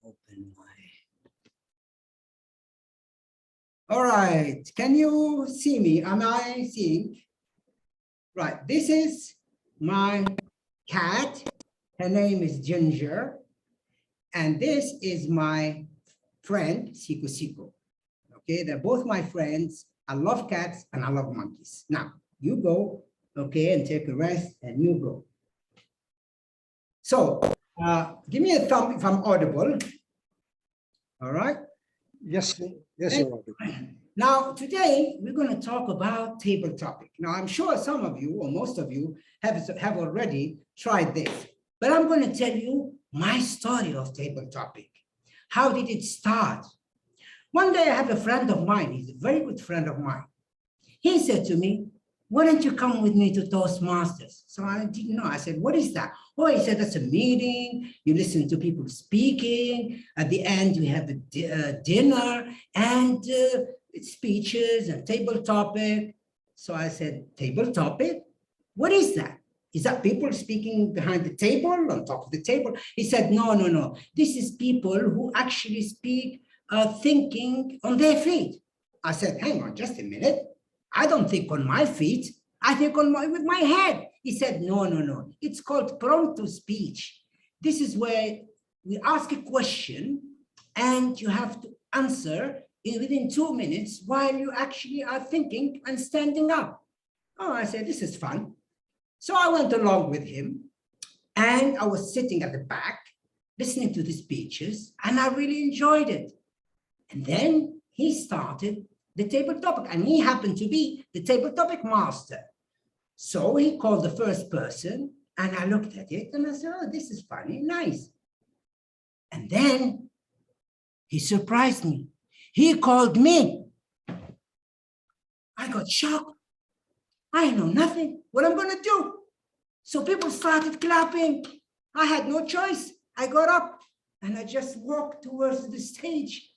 Open my. All right, can you see me? Am I seeing? Right, this is my cat. Her name is Ginger. And this is my friend, Siku Siku. Okay, they're both my friends. I love cats and I love monkeys. Now, you go, okay, and take a rest, and you go. So, give me a thumb if I'm audible. All right? Yes, yes, you're audible. Now, today, we're going to talk about table topic. Now, I'm sure some of you, or most of you, have already tried this. But I'm going to tell you my story of table topic. How did it start? One day, I have a friend of mine. He's a very good friend of mine. He said to me, why don't you come with me to Toastmasters? So I didn't know. I said, what is that? Oh, he said, that's a meeting. You listen to people speaking. At the end, you have a dinner and speeches and table topic. So I said, table topic? What is that? Is that people speaking behind the table, on top of the table? He said, no, no, no. This is people who actually speak thinking on their feet. I said, hang on just a minute. I don't think on my feet. I think with my head. He said, no, no, no. It's called promptu speech. This is where we ask a question and you have to answer within 2 minutes while you actually are thinking and standing up. Oh, I said, this is fun. So I went along with him and I was sitting at the back, listening to the speeches, and I really enjoyed it. And then he started the table topic, and he happened to be the table topic master. So he called the first person, and I looked at it and I said, oh, this is funny, nice. And then he surprised me. He called me. I got shocked. I know nothing, what I'm gonna do. So people started clapping. I had no choice. I got up and I just walked towards the stage,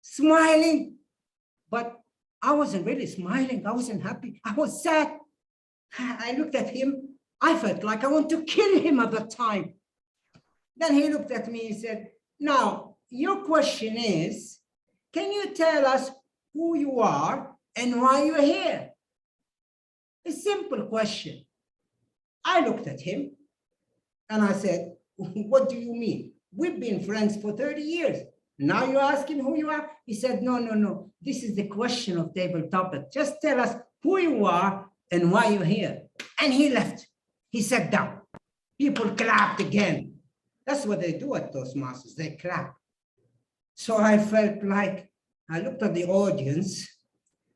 smiling. But I wasn't really smiling. I wasn't happy. I was sad. I looked at him. I felt like I want to kill him at that time. Then he looked at me and said, now, your question is, can you tell us who you are and why you're here? A simple question. I looked at him and I said, what do you mean? We've been friends for 30 years. Now you're asking who you are? He said, no, no, no. This is the question of table topic. Just tell us who you are and why you're here. And he left. He sat down. People clapped again. That's what they do at Toastmasters. They clap. So I felt like I looked at the audience.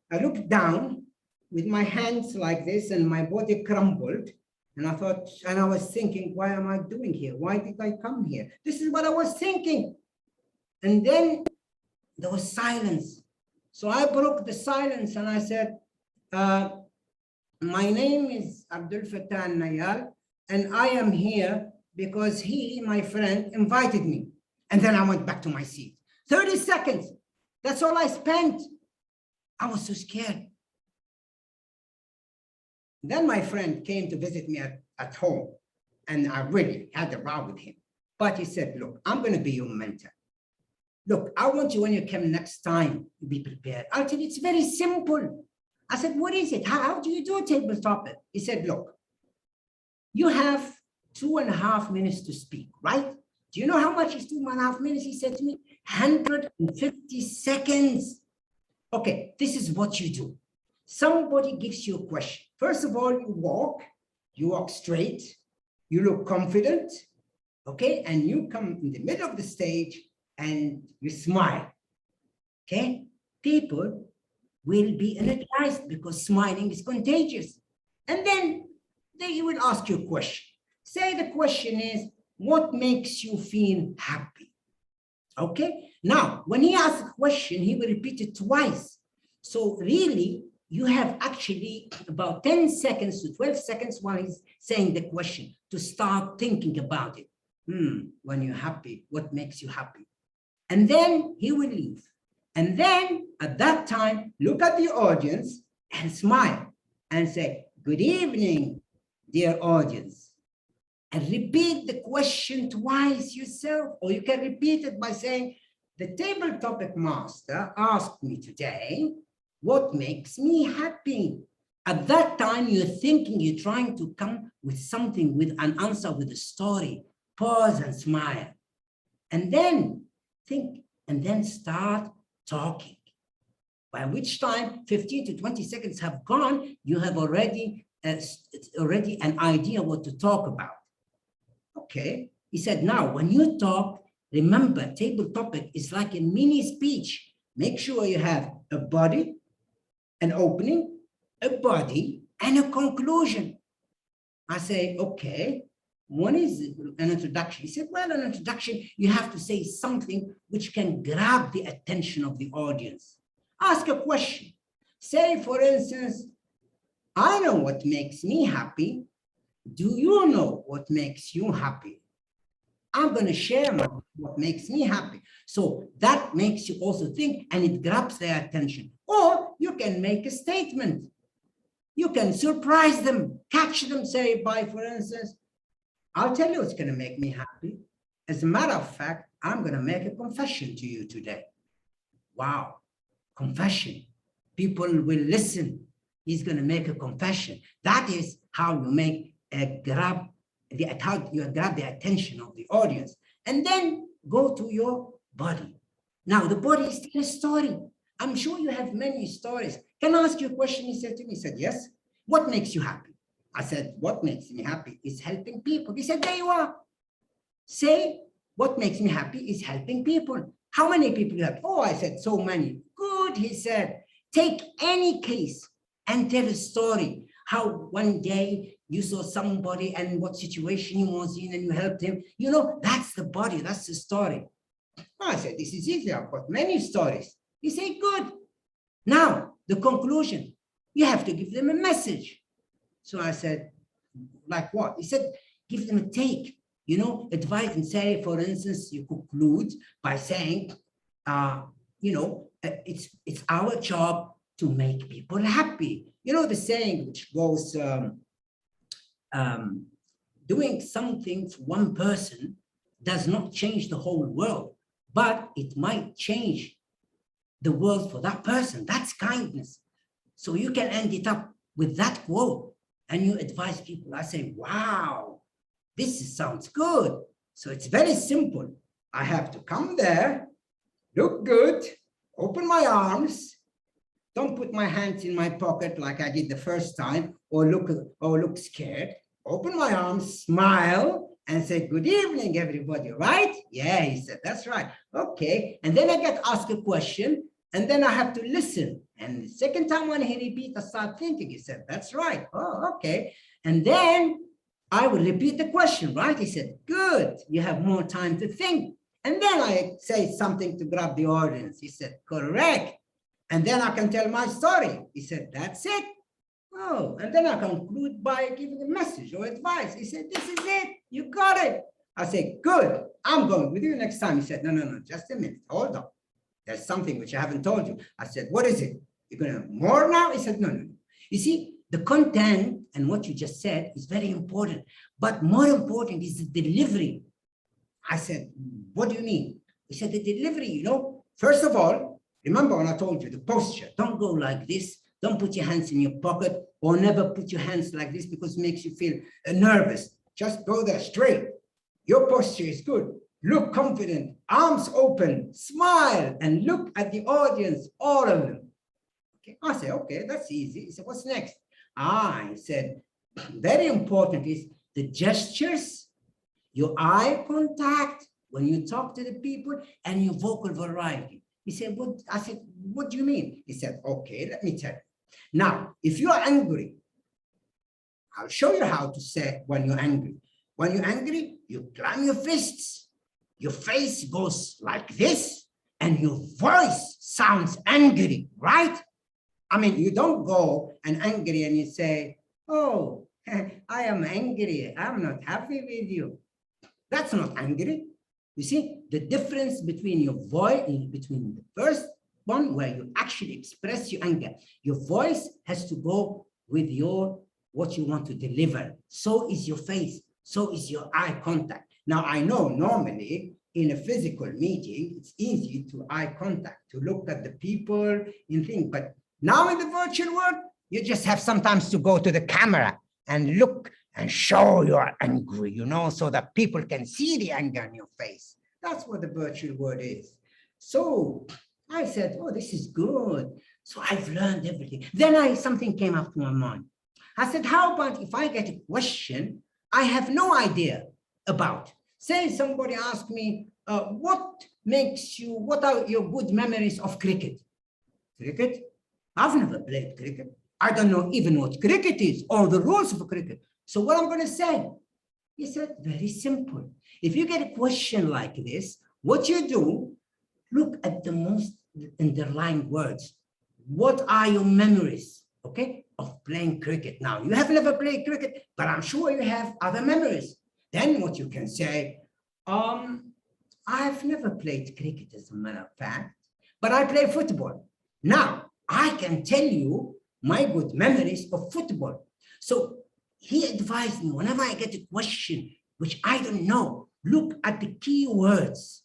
I looked down with my hands like this and my body crumbled. And I thought, and I was thinking, why am I doing here? Why did I come here? This is what I was thinking. And then there was silence. So I broke the silence and I said, my name is Abdul Fattah Nayal, and I am here because he, my friend, invited me. And then I went back to my seat. 30 seconds. That's all I spent. I was so scared. Then my friend came to visit me at home, and I really had a row with him. But he said, look, I'm going to be your mentor. Look, I want you when you come next time, be prepared. I'll tell you, it's very simple. I said, what is it? How do you do a table topic? He said, look, you have 2.5 minutes to speak, right? Do you know how much is 2.5 minutes? He said to me, 150 seconds. Okay, this is what you do. Somebody gives you a question. First of all, you walk straight, you look confident, okay? And you come in the middle of the stage and you smile, okay? People will be energized because smiling is contagious. And then they will ask you a question. Say the question is, what makes you feel happy? Okay? Now, when he asks a question, he will repeat it twice. So really, you have actually about 10 seconds to 12 seconds while he's saying the question to start thinking about it. When you're happy, what makes you happy? And then he will leave. And then at that time, look at the audience and smile and say, good evening, dear audience. and repeat the question twice yourself, or you can repeat it by saying, the table topic master asked me today, what makes me happy? At that time, you're thinking, you're trying to come with something, with an answer, with a story. Pause and smile. And then think, and then start talking. By which time 15 to 20 seconds have gone, you have already an idea what to talk about. Okay, he said, now when you talk, remember, table topic is like a mini speech. Make sure you have a body, an opening, a body, and a conclusion. I say, okay, what is an introduction? He said, well, an introduction, you have to say something which can grab the attention of the audience. Ask a question. Say, for instance, I know what makes me happy. Do you know what makes you happy? I'm going to share what makes me happy. So that makes you also think, and it grabs their attention. Or you can make a statement. You can surprise them, catch them, say, by, for instance, I'll tell you what's going to make me happy. As a matter of fact, I'm going to make a confession to you today. Wow, confession. People will listen. He's going to make a confession. That is how you make grab the attention of the audience, and then go to your body. Now the body is still a story. I'm sure you have many stories. Can I ask you a question? He said to me, he said, yes. What makes you happy? I said, what makes me happy is helping people. He said, there you are. Say, what makes me happy is helping people. How many people you have? Oh, I said, so many. Good, he said. Take any case and tell a story. How one day you saw somebody and what situation he was in and you helped him. You know, that's the body, that's the story. I said, this is easy, I've got many stories. He said, good. Now, the conclusion, you have to give them a message. So I said, like what? He said, give them a take, you know, advise and say, for instance, you conclude by saying, you know, it's our job to make people happy. You know, the saying which goes, doing something for one person does not change the whole world, but it might change the world for that person. That's kindness. So you can end it up with that quote and you advise people. I say, wow, this sounds good. So it's very simple. I have to come there, look good, open my arms, don't put my hands in my pocket like I did the first time, or look scared. Open my arms, smile, and say, good evening, everybody, right? Yeah, he said, that's right. Okay. And then I get asked a question, and then I have to listen. And the second time when he repeats, I start thinking. He said, that's right. Oh, okay. And then I will repeat the question, right? He said, good. You have more time to think. And then I say something to grab the audience. He said, correct. And then I can tell my story. He said, that's it. Oh, and then I conclude by giving a message or advice. He said, this is it. You got it. I said, good. I'm going with you next time. He said, no, just a minute. Hold on. There's something which I haven't told you. I said, what is it? You're going to more now? He said, no. You see, the content and what you just said is very important. But more important is the delivery. I said, what do you mean? He said, the delivery, you know, first of all, remember when I told you the posture, don't go like this. Don't put your hands in your pocket or never put your hands like this because it makes you feel nervous. Just go there straight. Your posture is good. Look confident, arms open, smile, and look at the audience, all of them. Okay, I said, okay, that's easy. He said, what's next? I said, very important is the gestures, your eye contact when you talk to the people, and your vocal variety. He said, what? I said, what do you mean? He said, okay, let me tell you. Now, if you're angry, I'll show you how to say when you're angry. When you're angry, you climb your fists, your face goes like this, and your voice sounds angry, right? I mean, you don't go and angry and you say, oh, I am angry. I'm not happy with you. That's not angry. You see, the difference between your voice, between the first one where you actually express your anger, your voice has to go with what you want to deliver. So is your face. So is your eye contact. Now, I know normally in a physical meeting, it's easy to eye contact, to look at the people and think, but now in the virtual world, you just have sometimes to go to the camera and look and show you're angry, so that people can see the anger on your face. That's what the virtual world is. So I said, oh, this is good. So I've learned everything. Then something came up to my mind. I said, how about if I get a question I have no idea about? Say somebody asked me, what are your good memories of cricket? Cricket? I've never played cricket. I don't know even what cricket is or the rules of cricket. So what I'm going to say? He said, very simple. If you get a question like this, what you do, look at the most underlying words. What are your memories, okay, of playing cricket? Now, you have never played cricket, but I'm sure you have other memories. Then what you can say, I've never played cricket as a matter of fact, but I play football. Now, I can tell you my good memories of football. So he advised me, whenever I get a question which I don't know, look at the key words.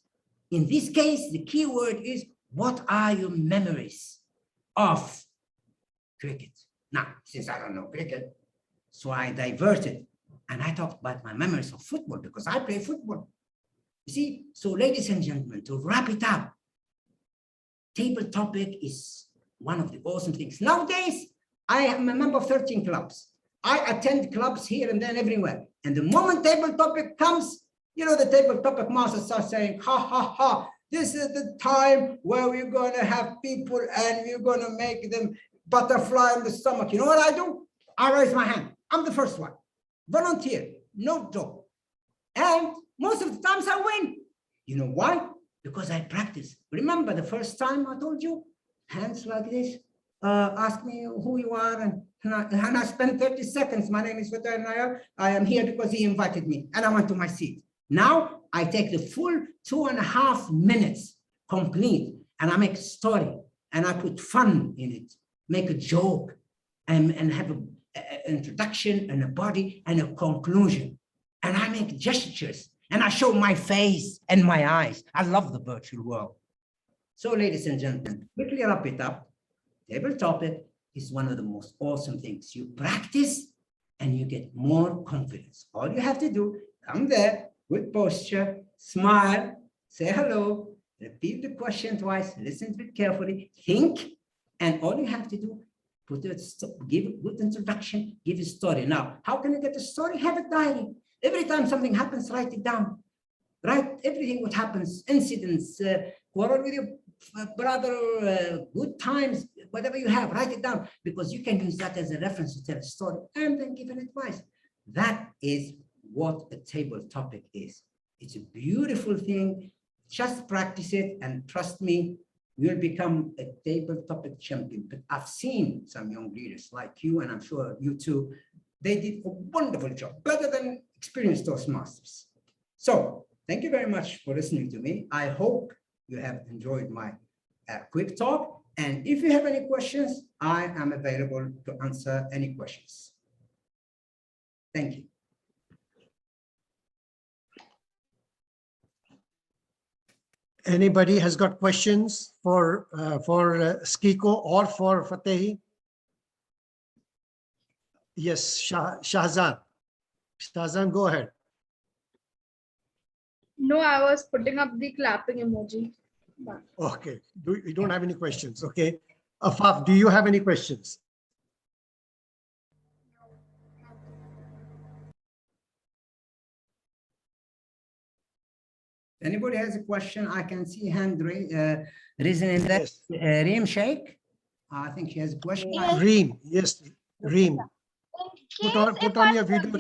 In this case, the key word is, what are your memories of cricket? Now, since I don't know cricket, so I diverted and I talked about my memories of football because I play football. You see, so ladies and gentlemen, to wrap it up, table topic is one of the awesome things. Nowadays, I am a member of 13 clubs. I attend clubs here and then everywhere. And the moment table topic comes, the table topic master starts saying, ha, ha, ha, this is the time where we're going to have people and we're going to make them butterfly in the stomach. You know what I do? I raise my hand. I'm the first one. Volunteer, no job. And most of the times I win. You know why? Because I practice. Remember the first time I told you? Hands like this. Ask me who you are. And I spent 30 seconds. My name is Fatah Nair. I am here because he invited me. And I went to my seat. Now I take the full 2.5 minutes complete. And I make a story. And I put fun in it. Make a joke. And have an introduction and a body and a conclusion. And I make gestures. And I show my face and my eyes. I love the virtual world. So, ladies and gentlemen, quickly wrap it up. Table topic is one of the most awesome things. You practice and you get more confidence. All you have to do, come there, good posture, smile, say hello, repeat the question twice, listen to it carefully, think, and all you have to do, give a good introduction, give a story. Now, how can you get a story? Have a diary. Every time something happens, write it down. Write everything what happens, incidents, quarrel with your brother, good times, whatever you have, write it down, because you can use that as a reference to tell a story and then give an advice. That is what a table topic is. It's a beautiful thing. Just practice it and trust me, you'll become a table topic champion. But I've seen some young leaders like you, and I'm sure you too, they did a wonderful job, better than experienced Toastmasters. So thank you very much for listening to me. I hope you have enjoyed my quick talk. And if you have any questions, I am available to answer any questions. Thank you. Anybody has got questions for Skiko or for Fatehi? Yes, Shahzan. Shahzan, go ahead. No, I was putting up the clapping emoji. Okay, you don't have any questions, okay. Afaf, do you have any questions? Anybody has a question? I can see hand raising in that. Yes. Reem Sheikh, I think she has a question. Yes. Reem, yes, Reem. Put on your video.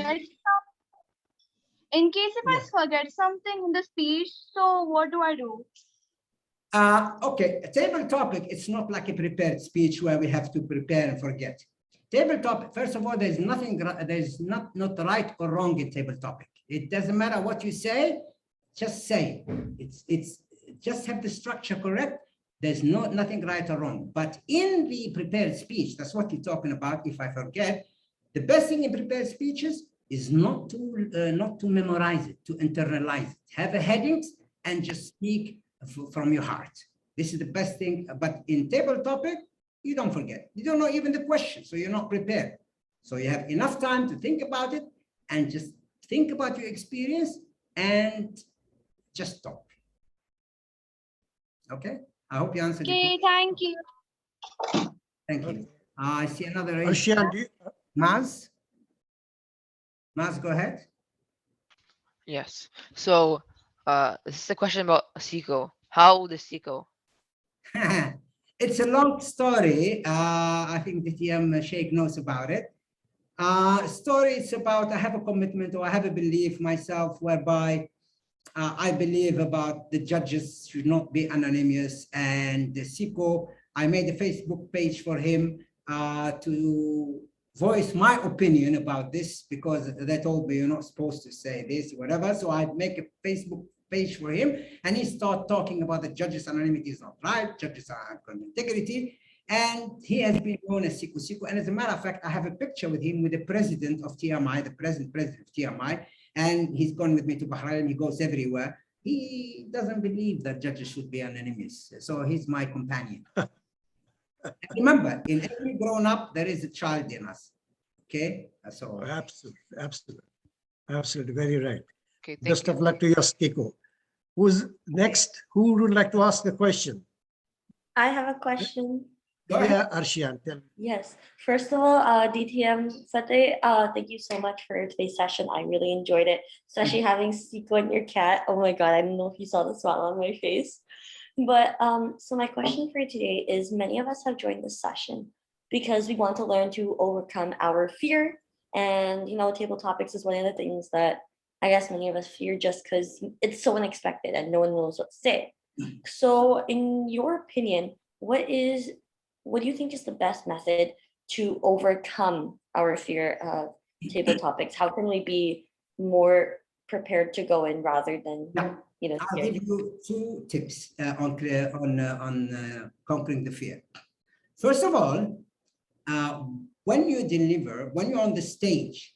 In case if Yes. I forget something in the speech, so what do I do? Okay, a table topic, it's not like a prepared speech where we have to prepare and forget. Table topic, first of all, there's not right or wrong in table topic. It doesn't matter what you say, just say it. It's just have the structure correct. There's nothing right or wrong. But in the prepared speech, that's what you're talking about. If I forget, the best thing in prepared speeches, is not to memorize it, to internalize it. Have a headings and just speak from your heart. This is the best thing. But in table topic, you don't forget. You don't know even the question, so you're not prepared. So you have enough time to think about it and just think about your experience and just talk. Okay. I hope you answered the Okay, question. thank you. Thank you. I see another. Arshian, do you, Maz? Maz, go ahead. Yes. So, this is a question about Siko. How old is Siko? It's a long story. I think the TM Sheikh knows about it. Story is about, I have a commitment or I have a belief myself whereby I believe about the judges should not be anonymous, and the Siko, I made a Facebook page for him to voice my opinion about this because they told me you're not supposed to say this, whatever. So I'd make a Facebook page for him and he started talking about the judges' anonymity is not right, judges have integrity. And he has been known as Siko Siko. And as a matter of fact, I have a picture with him with the president of TMI, the president of TMI. And he's gone with me to Bahrain. He goes everywhere. He doesn't believe that judges should be anonymous. So he's my companion. Remember, in every grown up, there is a child in us. Okay. So absolutely, very right. Okay, thank Best you. of luck to your Kiko. Who's next? Who would like to ask a question? I have a question. Go ahead. Yeah, Arshian, tell me. Yes. First of all, DTM Fateh, thank you so much for today's session. I really enjoyed it, especially having Siko and your cat. Oh my God, I don't know if you saw the smile on my face. But so my question for you today is, many of us have joined this session because we want to learn to overcome our fear. And, table topics is one of the things that I guess many of us fear just because it's so unexpected and no one knows what to say. So in your opinion, what do you think is the best method to overcome our fear of table topics? How can we be more prepared to go in rather than, I'll scared? give you two tips on conquering the fear. First of all, when you're on the stage,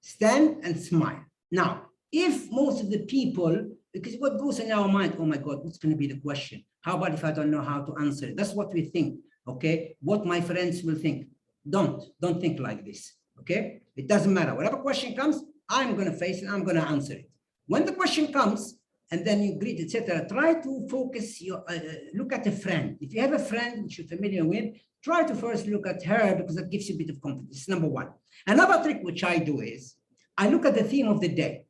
stand and smile. Now, if most of the people, because what goes in our mind, oh my God, what's going to be the question? How about if I don't know how to answer it? That's what we think, okay? What my friends will think. Don't think like this, okay? It doesn't matter. Whatever question comes, I'm going to face it, I'm going to answer it. When the question comes, and then you greet, etc., try to focus look at a friend. If you have a friend which you're familiar with, try to first look at her because that gives you a bit of confidence. Number one. Another trick which I do is I look at the theme of the day.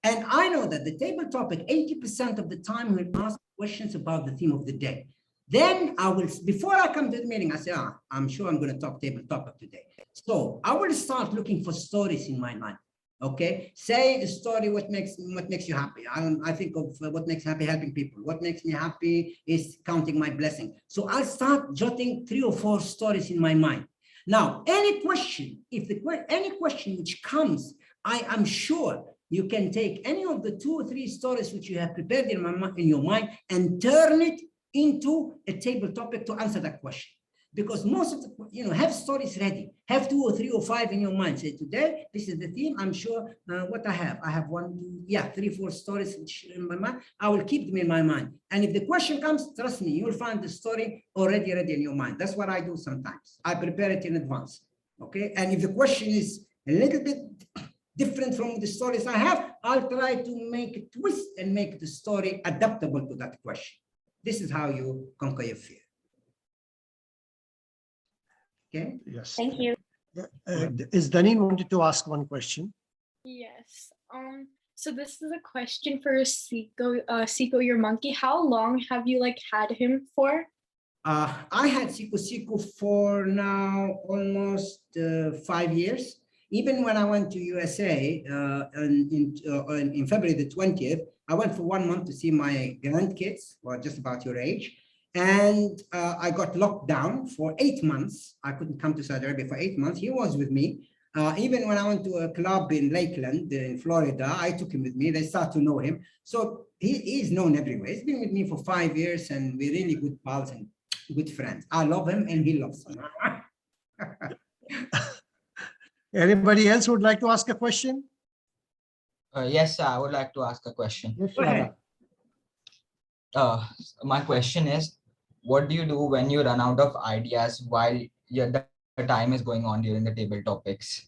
And I know that the table topic, 80% of the time we'll ask questions about the theme of the day. Then I will, before I come to the meeting, I say, I'm sure I'm going to talk table topic today. So I will start looking for stories in my mind. Okay, say a story what makes you happy. I think of what makes me happy, helping people. What makes me happy is counting my blessing. So I'll start jotting 3 or 4 stories in my mind. Now, any question, any question which comes, I am sure you can take any of the 2 or 3 stories which you have prepared in your mind and turn it into a table topic to answer that question. Because most of the, have stories ready, have 2 or 3 or 5 in your mind. Say today, this is the theme. I'm sure what I have 3, 4 stories in my mind. I will keep them in my mind. And if the question comes, trust me, you'll find the story already ready in your mind. That's what I do sometimes. I prepare it in advance. Okay. And if the question is a little bit different from the stories I have, I'll try to make a twist and make the story adaptable to that question. This is how you conquer your fear. Okay. Yes. Thank you. Is Daneen wanted to ask one question? Yes. So this is a question for Siko, Siko, your monkey. How long have you had him for? I had Siko for now almost 5 years. Even when I went to USA in February the 20th, I went for 1 month to see my grandkids, who are just about your age. And I got locked down for 8 months. I couldn't come to Saudi Arabia for 8 months. He was with me. Even when I went to a club in Lakeland in Florida, I took him with me. They start to know him. So he's known everywhere. He's been with me for 5 years and we're really good pals and good friends. I love him and he loves me. Anybody else would like to ask a question? Yes, sir, I would like to ask a question. Yes, Go ahead. My question is, what do you do when you run out of ideas while the time is going on during the table topics?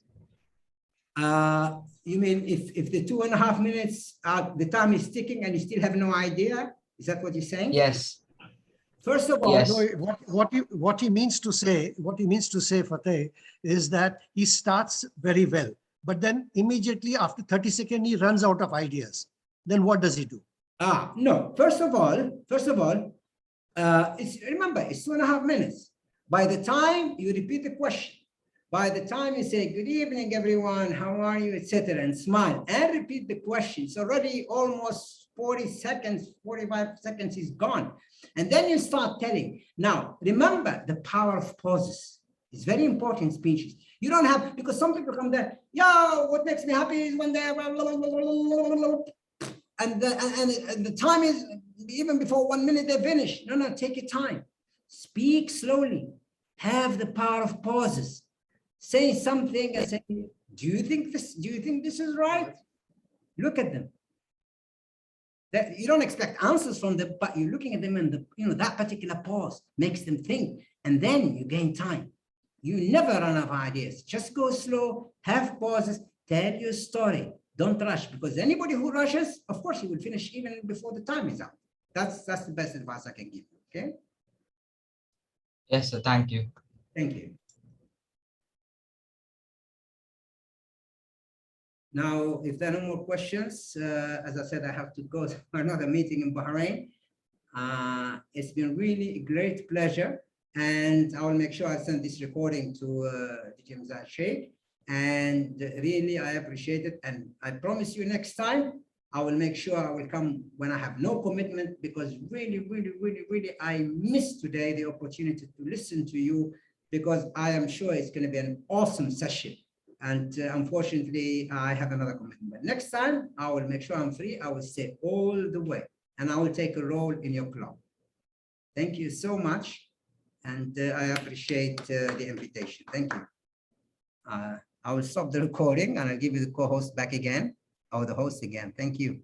You mean if the 2.5 minutes, the time is ticking and you still have no idea? Is that what you're saying? Yes, First of all, Yes. No, what he means to say, Fateh, is that he starts very well, but then immediately after 30 seconds, he runs out of ideas. Then what does he do? no, first of all, remember, it's 2.5 minutes. By the time you repeat the question, by the time you say, good evening, everyone, how are you, etc., and smile and repeat the question, it's already almost 40 seconds, 45 seconds is gone. And then you start telling. Now, remember the power of pauses. It's very important in speeches. You don't have, because some people come there, yo, what makes me happy is when they're, and the time is even before 1 minute they finish. No, take your time. Speak slowly. Have the power of pauses. Say something and say, do you think this is right? Look at them. That you don't expect answers from them, but you're looking at them, and that particular pause makes them think, and then you gain time. You never run out of ideas. Just go slow, have pauses, tell your story. Don't rush, because anybody who rushes, of course, he will finish even before the time is up. That's the best advice I can give. Okay. yes, sir. Thank you. Thank you. Now, if there are no more questions, as I said, I have to go to another meeting in Bahrain. It's been really a great pleasure, and I will make sure I send this recording to DJ Mzad Sheikh. And really, I appreciate it. And I promise you next time, I will make sure I will come when I have no commitment, because really, I missed today the opportunity to listen to you, because I am sure it's going to be an awesome session. And unfortunately, I have another commitment. But next time, I will make sure I'm free. I will stay all the way, and I will take a role in your club. Thank you so much. And I appreciate the invitation. Thank you. I will stop the recording, and I'll give you the co-host back again, or the host again. Thank you.